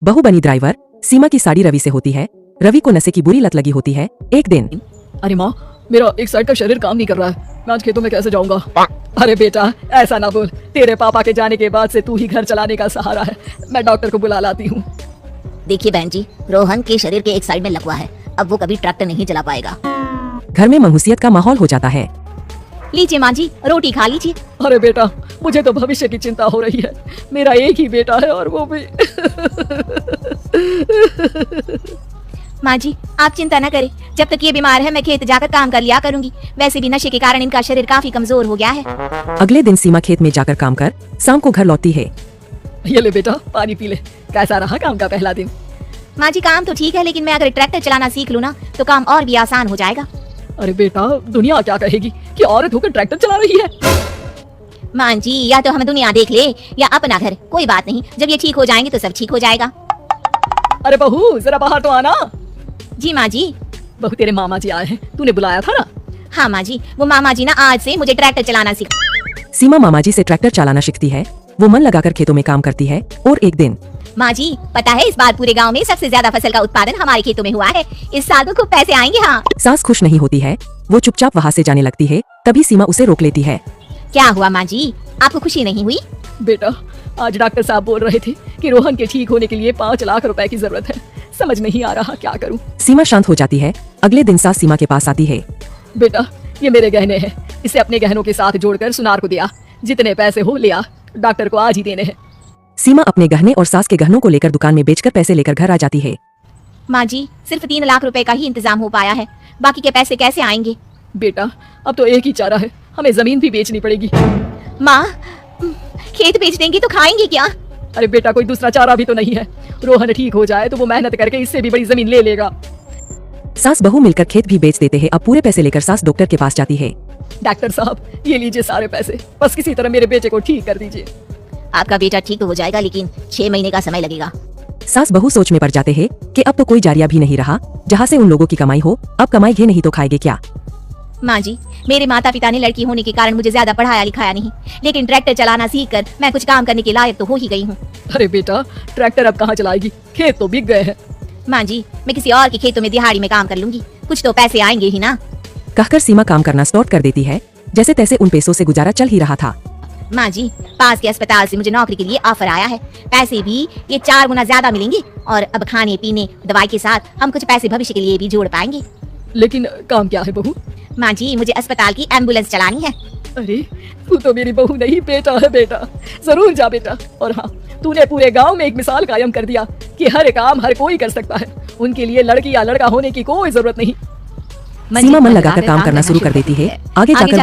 बहू बनी ड्राइवर सीमा की साड़ी रवि से होती है। रवि को नशे की बुरी लत लगी होती है। एक दिन, अरे माँ, मेरा एक साइड का शरीर काम नहीं कर रहा है, मैं आज खेतों में कैसे जाऊंगा? अरे बेटा, ऐसा ना बोल, तेरे पापा के जाने के बाद से तू ही घर चलाने का सहारा है। मैं डॉक्टर को बुला लाती हूँ। देखिए बहन जी, रोहन के शरीर के एक साइड में लकवा है, अब वो कभी ट्रैक्टर नहीं चला पाएगा। घर में मनहूसियत का माहौल हो जाता है। लीजिए माँ जी, रोटी खा लीजिए। अरे बेटा, मुझे तो भविष्य की चिंता हो रही है। मेरा एक ही बेटा है और वो भी माँ जी, आप चिंता न करें, जब तक ये बीमार है मैं खेत जाकर काम कर लिया करूंगी। वैसे भी नशे के कारण इनका शरीर काफी कमजोर हो गया है। अगले दिन सीमा खेत में जाकर काम कर शाम को घर लौटती है। ये ले बेटा, पानी पी ले। कैसा रहा काम का पहला दिन? माँ जी, काम तो ठीक है, लेकिन मैं अगर ट्रैक्टर चलाना सीख लूँ ना तो काम और भी आसान हो जाएगा। अरे बेटा, दुनिया क्या कहेगी कि औरत होकर ट्रैक्टर चला रही है? माँ जी, या तो हम दुनिया देख ले या अपना घर, कोई बात नहीं, जब ये ठीक हो जाएंगे तो सब ठीक हो जाएगा। अरे बहू, जरा बाहर तो आना। जी माँ जी। बहू, तेरे मामा जी आए हैं, तूने बुलाया था ना? हाँ माँ जी, वो मामा जी ना आज से मुझे ट्रैक्टर चलाना सीख। सीमा मामा जी से ट्रैक्टर चलाना सीखती है। वो मन लगाकर खेतों में काम करती है। और एक दिन, माँ जी, पता है इस बार पूरे गांव में सबसे ज्यादा फसल का उत्पादन हमारे खेतों में हुआ है। इस साल तो खूब पैसे आएंगे। हाँ। सास खुश नहीं होती है। वो चुपचाप वहाँ से जाने लगती है। तभी सीमा उसे रोक लेती है। क्या हुआ माँ जी, आपको खुशी नहीं हुई? बेटा, आज डॉक्टर साहब बोल रहे थे कि रोहन के ठीक होने के लिए 5 लाख रुपए की जरूरत है। समझ नहीं आ रहा क्या करूं। सीमा शांत हो जाती है। अगले दिन सास सीमा के पास आती है। बेटा, ये मेरे गहने हैं, इसे अपने गहनों के साथ जोड़कर सुनार को दिया। जितने पैसे हो लिया, डॉक्टर को आज ही देने हैं। सीमा अपने गहने और सास के गहनों को लेकर दुकान में बेचकर पैसे लेकर घर आ जाती है। माँ जी, सिर्फ 3 लाख रुपए का ही इंतजाम हो पाया है, बाकी के पैसे कैसे आएंगे? बेटा, अब तो एक ही चारा है, हमें जमीन भी बेचनी पड़ेगी। माँ, खेत बेच देंगी तो खाएंगे क्या? अरे बेटा, कोई दूसरा चारा भी तो नहीं है। रोहन ठीक हो जाए तो वो मेहनत करके इससे भी बड़ी जमीन ले लेगा। सास बहू मिलकर खेत भी बेच देते हैं। अब पूरे पैसे लेकर सास डॉक्टर के पास जाती है। डॉक्टर साहब, ये लीजिए सारे पैसे, बस किसी तरह मेरे बेटे को ठीक कर दीजिए। आपका बेटा ठीक तो हो जाएगा, लेकिन 6 महीने का समय लगेगा। सास बहू सोच में पड़ जाते हैं कि अब तो कोई जारिया भी नहीं रहा जहाँ से उन लोगों की कमाई हो। अब कमाएंगे नहीं तो खाएंगे क्या? माँ जी, मेरे माता पिता ने लड़की होने के कारण मुझे ज्यादा पढ़ाया लिखाया नहीं, लेकिन ट्रैक्टर चलाना सीखकर मैं कुछ काम करने के लायक तो हो ही गई हूँ। अरे बेटा, ट्रैक्टर अब कहाँ चलाएगी, खेत तो बिक गए हैं। माँ जी, मैं किसी और के खेतों में दिहाड़ी में काम कर लूंगी, कुछ तो पैसे आएंगे ही ना। कहकर सीमा काम करना स्टार्ट कर देती है। जैसे तैसे उन पैसों से गुजारा चल ही रहा था। माँ जी, पास के अस्पताल से मुझे नौकरी के लिए ऑफर आया है। पैसे भी ये 4 गुना ज्यादा मिलेंगे और अब खाने पीने दवाई के साथ हम कुछ पैसे भविष्य के लिए भी जोड़ पाएंगे। लेकिन काम क्या है बहू? माँ जी, मुझे अस्पताल की एम्बुलेंस चलानी है। अरे, तू तो मेरी बहू नहीं, बेटा है बेटा। जरूर जा बेटा। और हाँ, तूने पूरे गांव में एक मिसाल कायम कर दिया कि हर काम हर कोई कर सकता है। उनके लिए लड़की या लड़का होने की कोई जरूरत नहीं। सीमा मन लगाकर काम करना शुरू कर देती है। आगे जाकर